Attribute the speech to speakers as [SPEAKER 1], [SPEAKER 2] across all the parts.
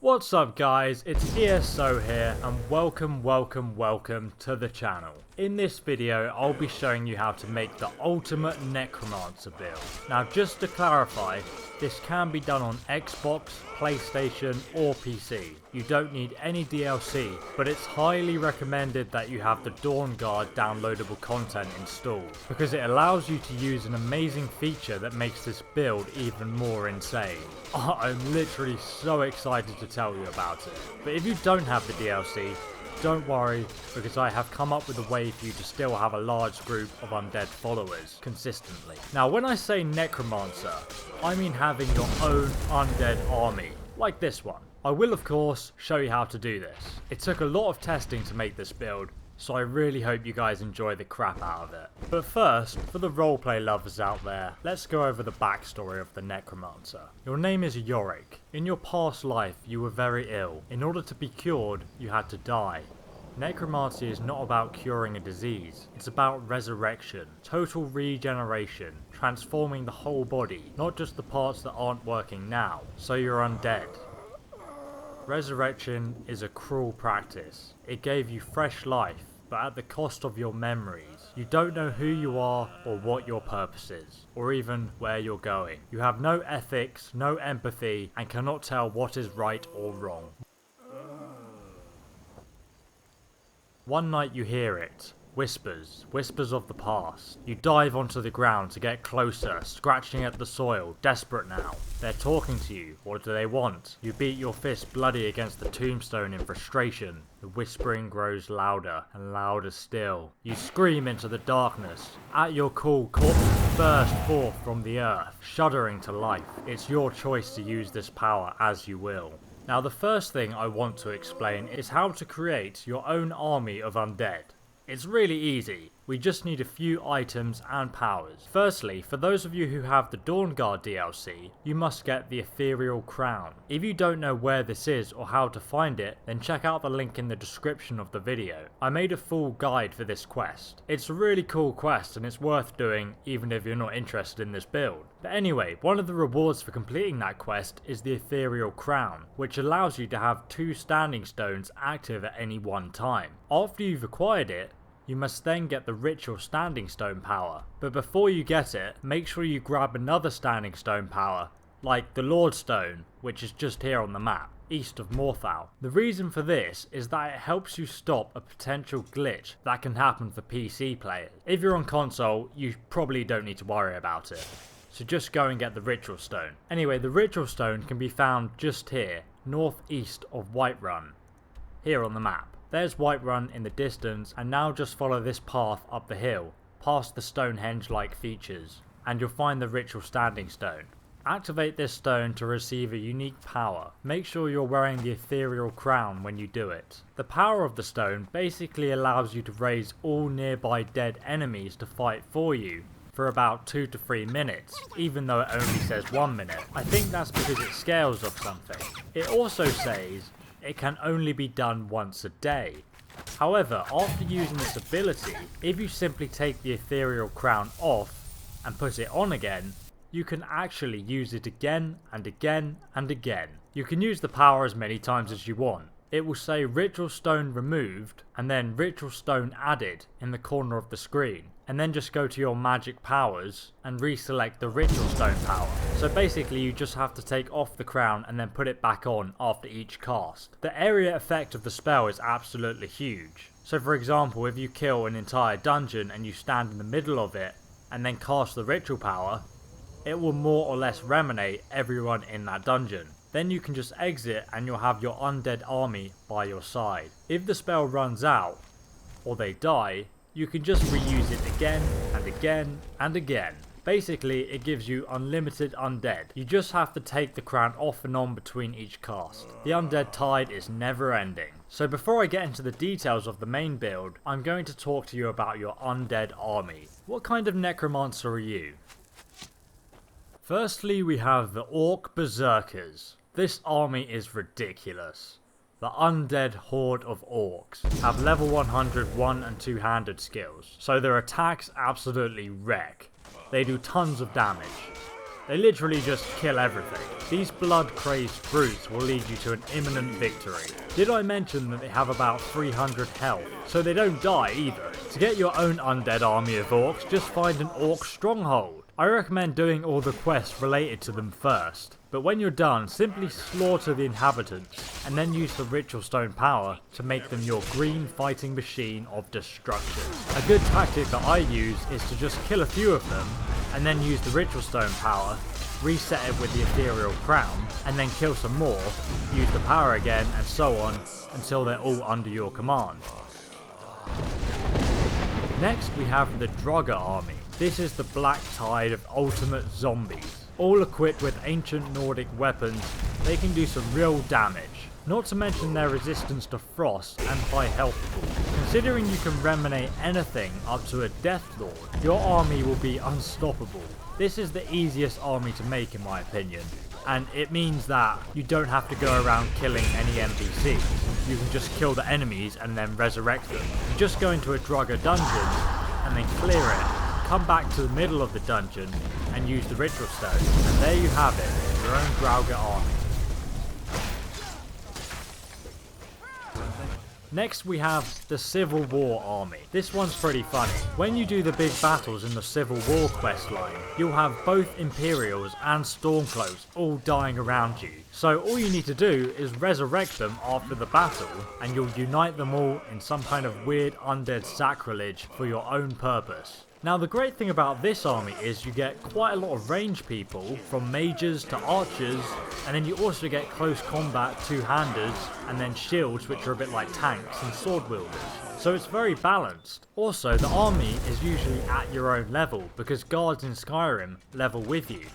[SPEAKER 1] What's up guys, it's ESO here and welcome to the channel. In this video I'll be showing you how to make the ultimate Necromancer build. Now just to clarify, this can be done on Xboc, PlayStation or PC. You don't need any DLC, but it's highly recommended that you have the Dawn Guard downloadable content installed, because it allows you to use an amazing feature that makes this build even more insane. I'm literally so excited to tell you about it. But if you don't have the DLC, don't worry, because I have come up with a way for you to still have a large group of undead followers consistently. Now when I say Necromancer, I mean having your own undead army, like this one. I will of course show you how to do this. It took a lot of testing to make this build, so I really hope you guys enjoy the crap out of it. But first, for the roleplay lovers out there, let's go over the backstory of the Necromancer. Your name is Yorick. In your past life, you were very ill. In order to be cured, you had to die. Necromancy is not about curing a disease, it's about resurrection, total regeneration, transforming the whole body, not just the parts that aren't working now, so you're undead. Resurrection is a cruel practice. It gave you fresh life, but at the cost of your memories. You don't know who you are or what your purpose is, or even where you're going. You have no ethics, no empathy, and cannot tell what is right or wrong. One night you hear it. Whispers of the past. You dive onto the ground to get closer, scratching at the soil, desperate now. They're talking to you. What do they want? You beat your fist bloody against the tombstone in frustration. The whispering grows louder and louder still. You scream into the darkness. At your call, corpses burst forth from the earth, shuddering to life. It's your choice to use this power as you will. Now the first thing I want to explain is how to create your own army of undead. It's really easy, we just need a few items and powers. Firstly, for those of you who have the Dawn Guard DLC, you must get the Ethereal Crown. If you don't know where this is or how to find it, then check out the link in the description of the video. I made a full guide for this quest. It's a really cool quest and it's worth doing even if you're not interested in this build. But anyway, one of the rewards for completing that quest is the Ethereal Crown, which allows you to have 2 standing stones active at any one time. After you've acquired it, you must then get the Ritual Standing Stone power. But before you get it, make sure you grab another Standing Stone power, like the Lord Stone, which is just here on the map, east of Morthal. The reason for this is that it helps you stop a potential glitch that can happen for PC players. If you're on console, you probably don't need to worry about it. So just go and get the Ritual Stone. Anyway, the Ritual Stone can be found just here, northeast of Whiterun, here on the map. There's Whiterun in the distance, and now just follow this path up the hill, past the Stonehenge-like features, and you'll find the Ritual Standing Stone. Activate this stone to receive a unique power. Make sure you're wearing the Ethereal Crown when you do it. The power of the stone basically allows you to raise all nearby dead enemies to fight for you for about 2 to 3 minutes, even though it only says 1 minute. I think that's because it scales off something. It also says it can only be done once a day. However, after using this ability, if you simply take the Ethereal Crown off and put it on again, you can actually use it again and again and again. You can use the power as many times as you want. It will say Ritual Stone removed and then Ritual Stone added in the corner of the screen, and then just go to your magic powers and reselect the Ritual Stone power. So basically you just have to take off the crown and then put it back on after each cast. The area effect of the spell is absolutely huge. So for example, if you kill an entire dungeon and you stand in the middle of it and then cast the ritual power, it will more or less reanimate everyone in that dungeon. Then you can just exit and you'll have your undead army by your side. If the spell runs out, or they die, you can just reuse it again and again and again. Basically, it gives you unlimited undead. You just have to take the crown off and on between each cast. The undead tide is never ending. So before I get into the details of the main build, I'm going to talk to you about your undead army. What kind of necromancer are you? Firstly, we have the Orc Berserkers. This army is ridiculous. The undead horde of orcs have level 100 one and two-handed skills, so their attacks absolutely wreck. They do tons of damage. They literally just kill everything. These blood-crazed brutes will lead you to an imminent victory. Did I mention that they have about 300 health, so they don't die either? To get your own undead army of orcs, just find an orc stronghold. I recommend doing all the quests related to them first, but when you're done, simply slaughter the inhabitants, and then use the ritual stone power to make them your green fighting machine of destruction. A good tactic that I use is to just kill a few of them, and then use the ritual stone power, reset it with the ethereal crown, and then kill some more, use the power again, and so on, until they're all under your command. Next we have the Draugr army. This is the black tide of ultimate zombies. All equipped with ancient Nordic weapons, they can do some real damage. Not to mention their resistance to frost and high health pool. Considering you can reminate anything up to a Death Lord, your army will be unstoppable. This is the easiest army to make in my opinion, and it means that you don't have to go around killing any NPCs. You can just kill the enemies and then resurrect them. You just go into a Draugr dungeon and then clear it, come back to the middle of the dungeon and use the ritual stone, and there you have it, your own Draugr army. Next we have the Civil War army. This one's pretty funny. When you do the big battles in the Civil War questline, you'll have both Imperials and Stormcloaks all dying around you. So all you need to do is resurrect them after the battle, and you'll unite them all in some kind of weird undead sacrilege for your own purpose. Now the great thing about this army is you get quite a lot of range people, from mages to archers, and then you also get close combat two-handers, and then shields which are a bit like tanks and sword wielders. So it's very balanced. Also the army is usually at your own level, because guards in Skyrim level with you.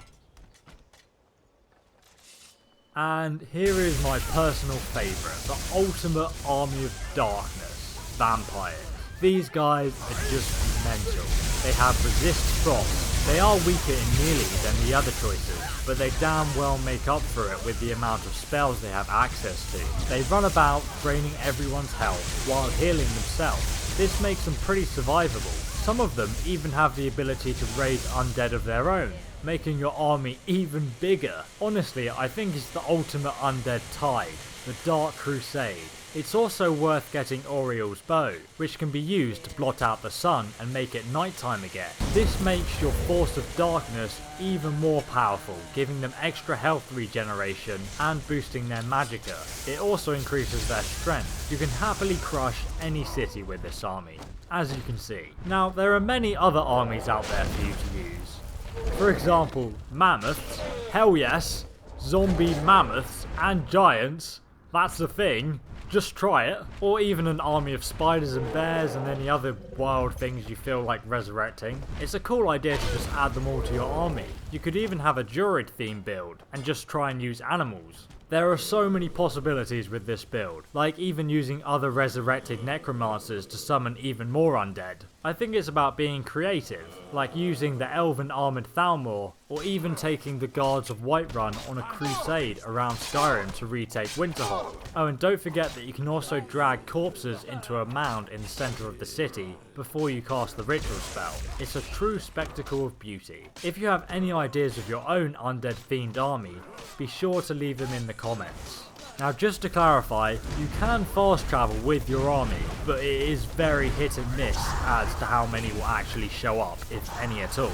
[SPEAKER 1] And here is my personal favourite, the ultimate army of darkness, vampires. These guys are just mental. They have resist frost. They are weaker in melee than the other choices, but they damn well make up for it with the amount of spells they have access to. They run about draining everyone's health while healing themselves. This makes them pretty survivable. Some of them even have the ability to raise undead of their own, making your army even bigger. Honestly, I think it's the ultimate undead tide, the Dark Crusade. It's also worth getting Oriel's bow, which can be used to blot out the sun and make it nighttime again. This makes your Force of Darkness even more powerful, giving them extra health regeneration and boosting their magicka. It also increases their strength. You can happily crush any city with this army, as you can see. Now, there are many other armies out there for you to use. For example, mammoths, hell yes, zombie mammoths and giants, that's the thing. Just try it. Or even an army of spiders and bears and any other wild things you feel like resurrecting. It's a cool idea to just add them all to your army. You could even have a Druid theme build and just try and use animals. There are so many possibilities with this build, like even using other resurrected necromancers to summon even more undead. I think it's about being creative, like using the elven armoured Thalmor, or even taking the guards of Whiterun on a crusade around Skyrim to retake Winterhold. Oh, and don't forget that you can also drag corpses into a mound in the centre of the city before you cast the ritual spell. It's a true spectacle of beauty. If you have any ideas of your own undead themed army, be sure to leave them in the comments. Now just to clarify, you can fast travel with your army, but it is very hit and miss as to how many will actually show up, if any at all.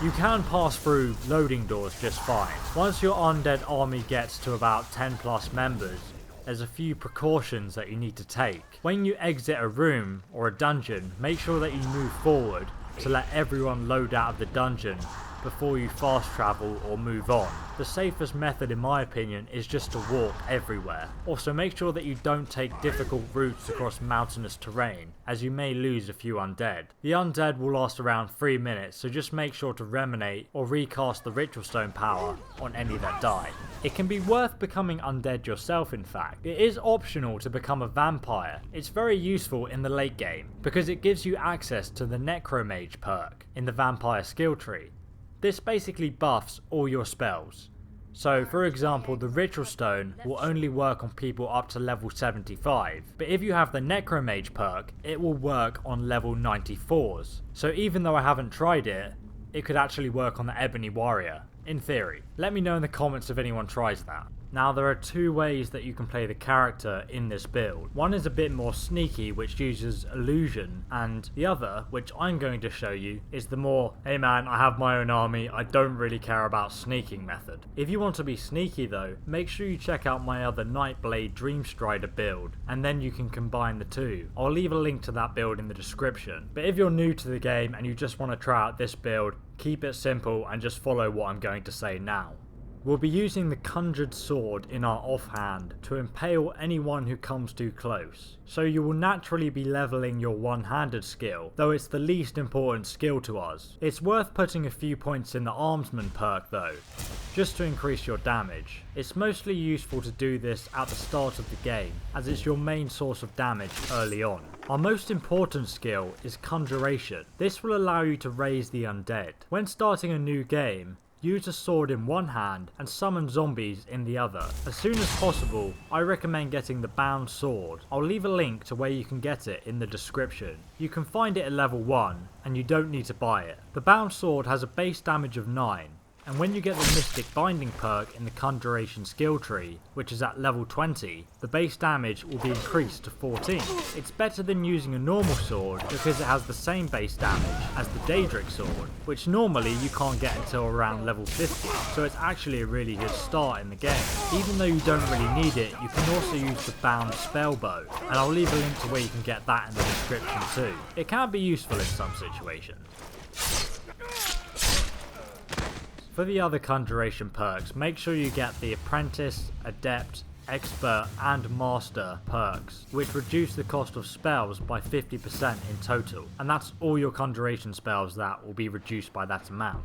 [SPEAKER 1] You can pass through loading doors just fine. Once your undead army gets to about 10 plus members, there's a few precautions that you need to take. When you exit a room or a dungeon, make sure that you move forward to let everyone load out of the dungeon before you fast travel or move on. The safest method in my opinion is just to walk everywhere. Also make sure that you don't take difficult routes across mountainous terrain, as you may lose a few undead. The undead will last around 3 minutes, so just make sure to reminate or recast the ritual stone power on any that die. It can be worth becoming undead yourself in fact. It is optional to become a vampire. It's very useful in the late game, because it gives you access to the Necromage perk in the vampire skill tree. This basically buffs all your spells. So for example, the Ritual Stone will only work on people up to level 75, but if you have the Necromage perk, it will work on level 94s. So even though I haven't tried it, it could actually work on the Ebony Warrior. in theory. Let me know in the comments if anyone tries that. Now there are two ways that you can play the character in this build. One is a bit more sneaky, which uses illusion, and the other, which I'm going to show you, is the more, hey man, I have my own army, I don't really care about sneaking method. If you want to be sneaky though, make sure you check out my other Nightblade Dreamstrider build, and then you can combine the two. I'll leave a link to that build in the description. But if you're new to the game and you just want to try out this build, keep it simple and just follow what I'm going to say now. We'll be using the Conjured Sword in our offhand to impale anyone who comes too close, so you will naturally be leveling your one-handed skill, though it's the least important skill to us. It's worth putting a few points in the Armsman perk though, just to increase your damage. It's mostly useful to do this at the start of the game, as it's your main source of damage early on. Our most important skill is Conjuration. This will allow you to raise the undead. When starting a new game, use a sword in one hand and summon zombies in the other. As soon as possible, I recommend getting the bound sword. I'll leave a link to where you can get it in the description. You can find it at level 1 and you don't need to buy it. The bound sword has a base damage of 9. And when you get the Mystic Binding perk in the Conjuration skill tree, which is at level 20, the base damage will be increased to 14. It's better than using a normal sword because it has the same base damage as the Daedric sword, which normally you can't get until around level 50, so it's actually a really good start in the game. Even though you don't really need it, you can also use the bound spell bow, and I'll leave a link to where you can get that in the description too. It can be useful in some situations. For the other Conjuration perks, make sure you get the Apprentice, Adept, Expert and Master perks, which reduce the cost of spells by 50% in total, and that's all your Conjuration spells that will be reduced by that amount.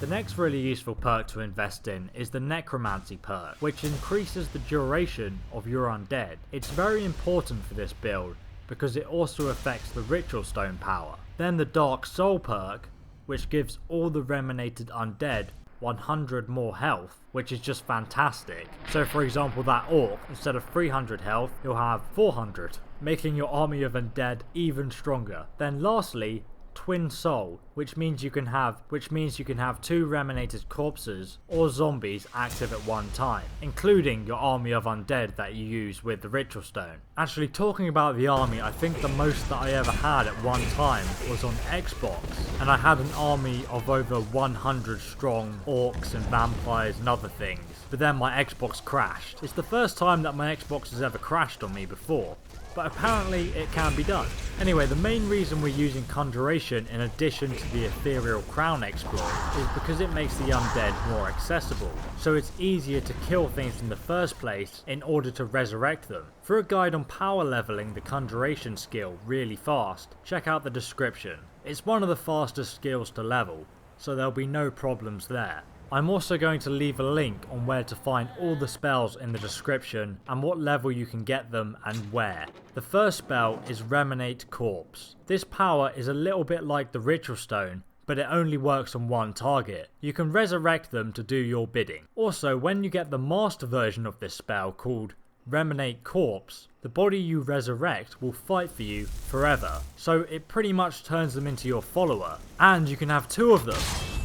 [SPEAKER 1] The next really useful perk to invest in is the Necromancy perk, which increases the duration of your undead. It's very important for this build because it also affects the Ritual Stone power. Then the Dark Soul perk, which gives all the Reminated undead 100 more health, which is just fantastic. So for example, that orc, instead of 300 health, he'll have 400, making your army of undead even stronger. Then lastly, Twin Soul, which means you can have 2 Reminated corpses or zombies active at one time, including your army of undead that you use with the Ritual Stone. Actually, talking about the army, I think the most that I ever had at one time was on Xboc, and I had an army of over 100 strong orcs and vampires and other things, but then my Xbox crashed. It's the first time that my Xbox has ever crashed on me before, but apparently it can be done. Anyway, the main reason we're using Conjuration in addition to the Ethereal Crown exploit is because it makes the undead more accessible, so it's easier to kill things in the first place in order to resurrect them. For a guide on power leveling the Conjuration skill really fast, check out the description. It's one of the fastest skills to level, so there'll be no problems there. I'm also going to leave a link on where to find all the spells in the description and what level you can get them and where. The first spell is Reminate Corpse. This power is a little bit like the Ritual Stone, but it only works on one target. You can resurrect them to do your bidding. Also, when you get the master version of this spell called Reminate Corpse, the body you resurrect will fight for you forever. So it pretty much turns them into your follower, and you can have 2 of them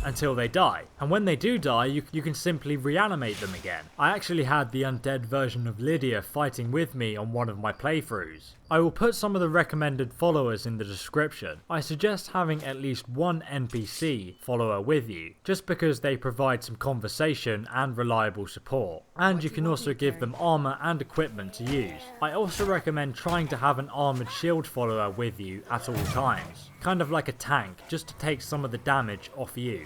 [SPEAKER 1] until they die. And when they do die, you can simply reanimate them again. I actually had the undead version of Lydea fighting with me on one of my playthroughs. I will put some of the recommended followers in the description. I suggest having at least one NPC follower with you, just because they provide some conversation and reliable support. And you can also give them armor and equipment to use. I also recommend trying to have an armored shield follower with you at all times. Kind of like a tank, just to take some of the damage off you.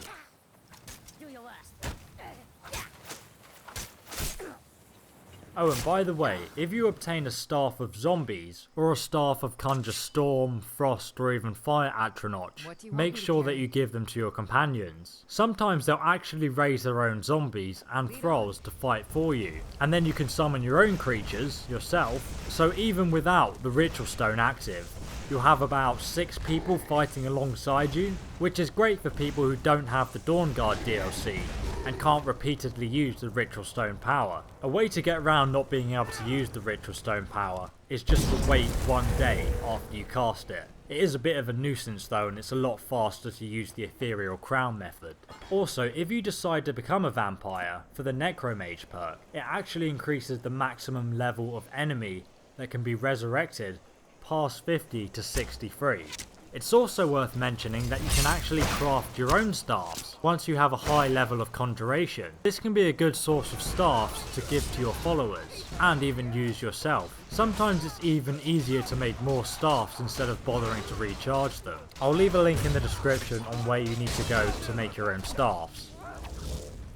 [SPEAKER 1] Oh, and by the way, if you obtain a Staff of Zombies, or a Staff of Conjure Storm, Frost, or even Fire Atronach, make sure that you give them to your companions. Sometimes they'll actually raise their own zombies and thralls to fight for you, and then you can summon your own creatures, yourself, so even without the Ritual Stone active, you'll have about 6 people fighting alongside you, which is great for people who don't have the Dawnguard DLC and can't repeatedly use the Ritual Stone power. A way to get around not being able to use the Ritual Stone power is just to wait one day after you cast it. It is a bit of a nuisance though, and it's a lot faster to use the ethereal crown method. Also, if you decide to become a vampire for the Necromage perk, it actually increases the maximum level of enemy that can be resurrected past 50 to 63. It's also worth mentioning that you can actually craft your own staffs once you have a high level of conjuration. This can be a good source of staffs to give to your followers, and even use yourself. Sometimes it's even easier to make more staffs instead of bothering to recharge them. I'll leave a link in the description on where you need to go to make your own staffs.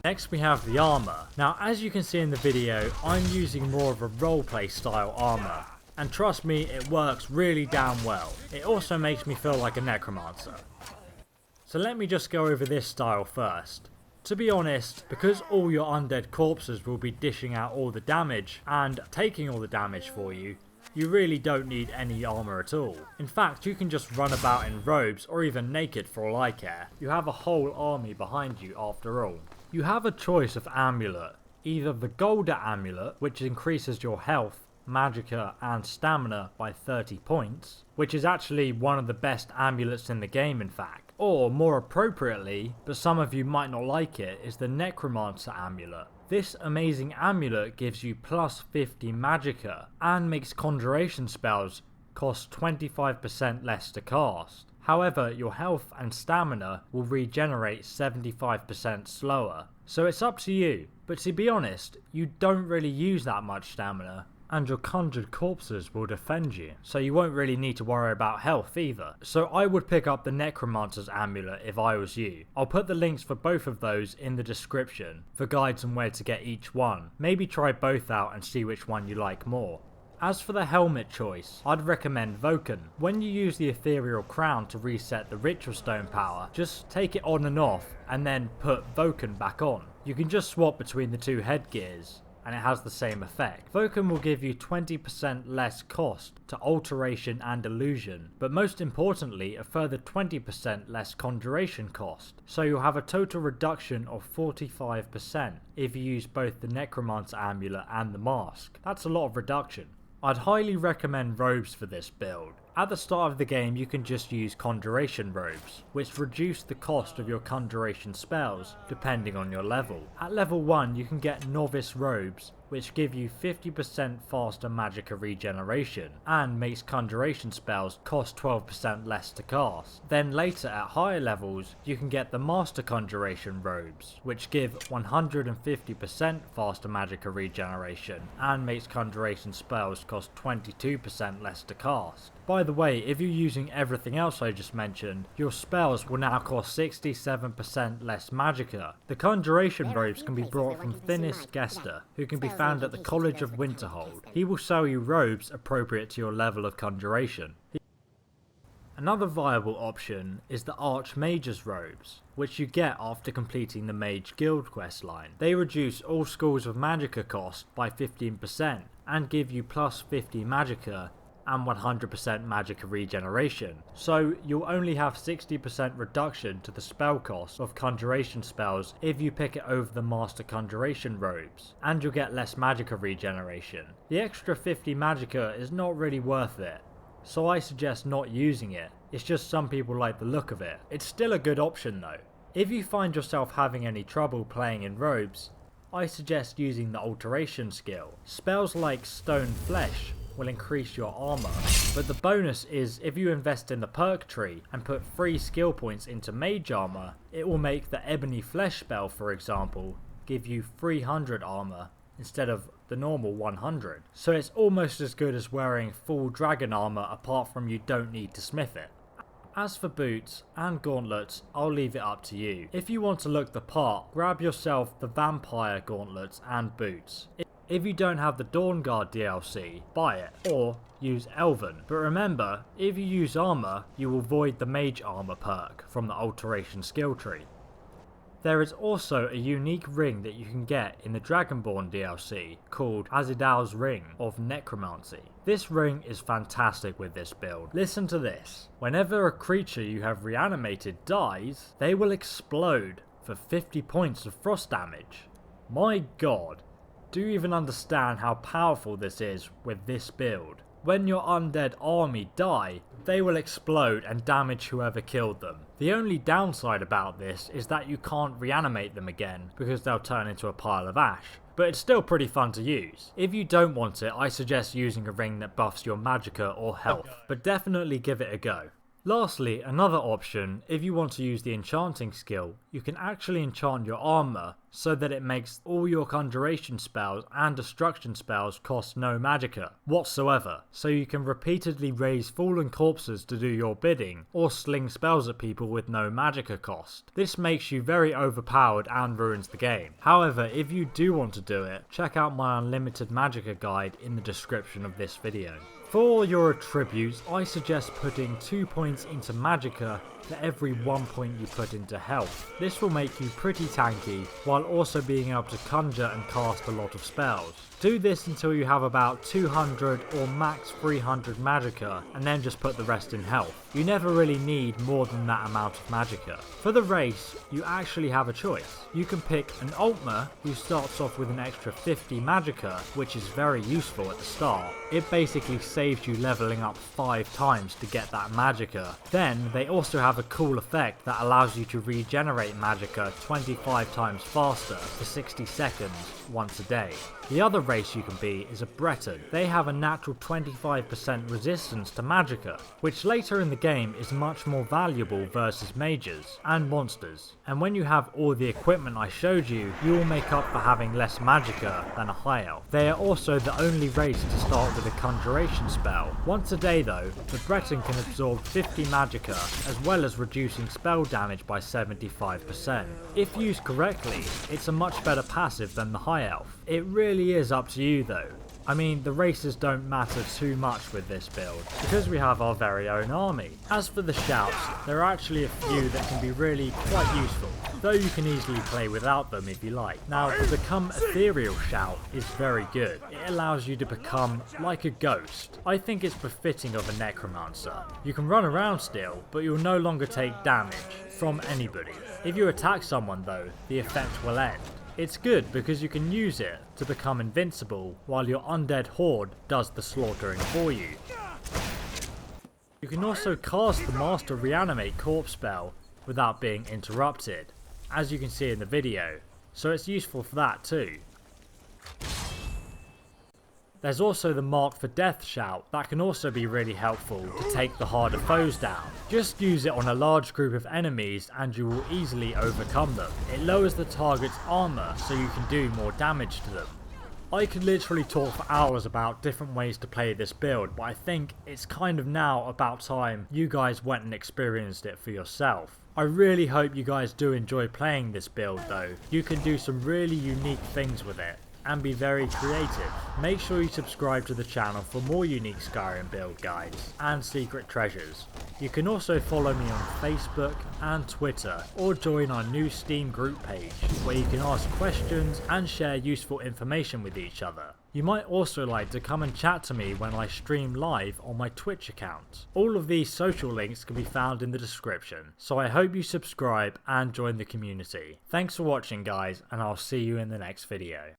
[SPEAKER 1] Next we have the armor. Now as you can see in the video, I'm using more of a roleplay style armor. And trust me, it works really damn well. It also makes me feel like a necromancer. So let me just go over this style first. To be honest, because all your undead corpses will be dishing out all the damage and taking all the damage for you, you really don't need any armor at all. In fact, you can just run about in robes or even naked for all I care. You have a whole army behind you after all. You have a choice of amulet. Either the Golda amulet, which increases your health, magicka and stamina by 30 points, which is actually one of the best amulets in the game in fact. Or more appropriately, but some of you might not like it, is the Necromancer amulet. This amazing amulet gives you plus 50 magicka and makes conjuration spells cost 25% less to cast. However, your health and stamina will regenerate 75% slower. So it's up to you, but to be honest, you don't really use that much stamina, and your conjured corpses will defend you, so you won't really need to worry about health either. So I would pick up the Necromancer's amulet if I was you. I'll put the links for both of those in the description for guides on where to get each one. Maybe try both out and see which one you like more. As for the helmet choice, I'd recommend Vulcan. When you use the ethereal crown to reset the ritual stone power, just take it on and off and then put Vulcan back on. You can just swap between the two headgears and it has the same effect. Vulcan will give you 20% less cost to alteration and illusion, but most importantly a further 20% less conjuration cost, so you'll have a total reduction of 45% if you use both the Necromancer amulet and the mask. That's a lot of reduction. I'd highly recommend robes for this build. At the start of the game you can just use conjuration robes, which reduce the cost of your conjuration spells depending on your level. At level 1 you can get novice robes, which give you 50% faster magicka regeneration and makes conjuration spells cost 12% less to cast. Then later at higher levels you can get the master conjuration robes, which give 150% faster magicka regeneration and makes conjuration spells cost 22% less to cast. By the way, if you're using everything else I just mentioned, your spells will now cost 67% less magicka. The conjuration robes can be brought from Phinis Gestor, who can be found at the College of Winterhold. He will sell you robes appropriate to your level of conjuration. Another viable option is the Archmage's robes, which you get after completing the Mage Guild questline. They reduce all schools of magicka cost by 15% and give you plus 50 magicka and 100% magicka regeneration, so you'll only have 60% reduction to the spell cost of conjuration spells if you pick it over the master conjuration robes, and you'll get less magicka regeneration. The extra 50 magicka is not really worth it, so I suggest not using it. It's just some people like the look of it. It's still a good option though. If you find yourself having any trouble playing in robes, I suggest using the alteration skill. Spells like Stone Flesh will increase your armor, but the bonus is if you invest in the perk tree and put 3 skill points into mage armor, it will make the Ebony Flesh spell, for example, give you 300 armor instead of the normal 100. So it's almost as good as wearing full dragon armor, apart from you don't need to smith it. As for boots and gauntlets, I'll leave it up to you. If you want to look the part, grab yourself the vampire gauntlets and boots. If you don't have the Dawnguard DLC, buy it, or use Elven. But remember, if you use armor, you will void the mage armor perk from the alteration skill tree. There is also a unique ring that you can get in the Dragonborn DLC called Azidal's Ring of Necromancy. This ring is fantastic with this build. Listen to this. Whenever a creature you have reanimated dies, they will explode for 50 points of frost damage. My god. Do you even understand how powerful this is with this build? When your undead army die, they will explode and damage whoever killed them. The only downside about this is that you can't reanimate them again because they'll turn into a pile of ash. But it's still pretty fun to use. If you don't want it, I suggest using a ring that buffs your magicka or health, but definitely give it a go. Lastly, another option, if you want to use the enchanting skill, you can actually enchant your armor so that it makes all your conjuration spells and destruction spells cost no magicka whatsoever, so you can repeatedly raise fallen corpses to do your bidding, or sling spells at people with no magicka cost. This makes you very overpowered and ruins the game. However, if you do want to do it, check out my unlimited magicka guide in the description of this video. For your attributes, I suggest putting 2 points into magicka for every 1 point you put into health. This will make you pretty tanky, while also being able to conjure and cast a lot of spells. Do this until you have about 200 or max 300 magicka, and then just put the rest in health. You never really need more than that amount of magicka. For the race, you actually have a choice. You can pick an Altmer who starts off with an extra 50 magicka, which is very useful at the start. It basically saves you leveling up 5 times to get that magicka. Then they also have a cool effect that allows you to regenerate magicka 25 times faster for 60 seconds once a day. The other race you can be is a Breton. They have a natural 25% resistance to magicka, which later in the game is much more valuable versus mages and monsters. And when you have all the equipment I showed you, you will make up for having less magicka than a high elf. They are also the only race to start with a conjuration spell. Once a day though, the Breton can absorb 50 magicka as well as reducing spell damage by 75%. If used correctly, it's a much better passive than the high elf. It really is up to you though. I mean, the races don't matter too much with this build, because we have our very own army. As for the shouts, there are actually a few that can be really quite useful, though you can easily play without them if you like. Now, the Become Ethereal shout is very good. It allows you to become like a ghost. I think it's befitting of a Necromancer. You can run around still, but you'll no longer take damage from anybody. If you attack someone though, the effect will end. It's good because you can use it to become invincible while your undead horde does the slaughtering for you. You can also cast the Master Reanimate Corpse spell without being interrupted, as you can see in the video, so it's useful for that too. There's also the Mark for Death shout that can also be really helpful to take the harder foes down. Just use it on a large group of enemies and you will easily overcome them. It lowers the target's armor so you can do more damage to them. I could literally talk for hours about different ways to play this build, but I think it's kind of now about time you guys went and experienced it for yourself. I really hope you guys do enjoy playing this build though. You can do some really unique things with it and be very creative. Make sure you subscribe to the channel for more unique Skyrim build guides and secret treasures. You can also follow me on Facebook and Twitter, or join our new Steam group page where you can ask questions and share useful information with each other. You might also like to come and chat to me when I stream live on my Twitch account. All of these social links can be found in the description, so I hope you subscribe and join the community. Thanks for watching guys, and I'll see you in the next video.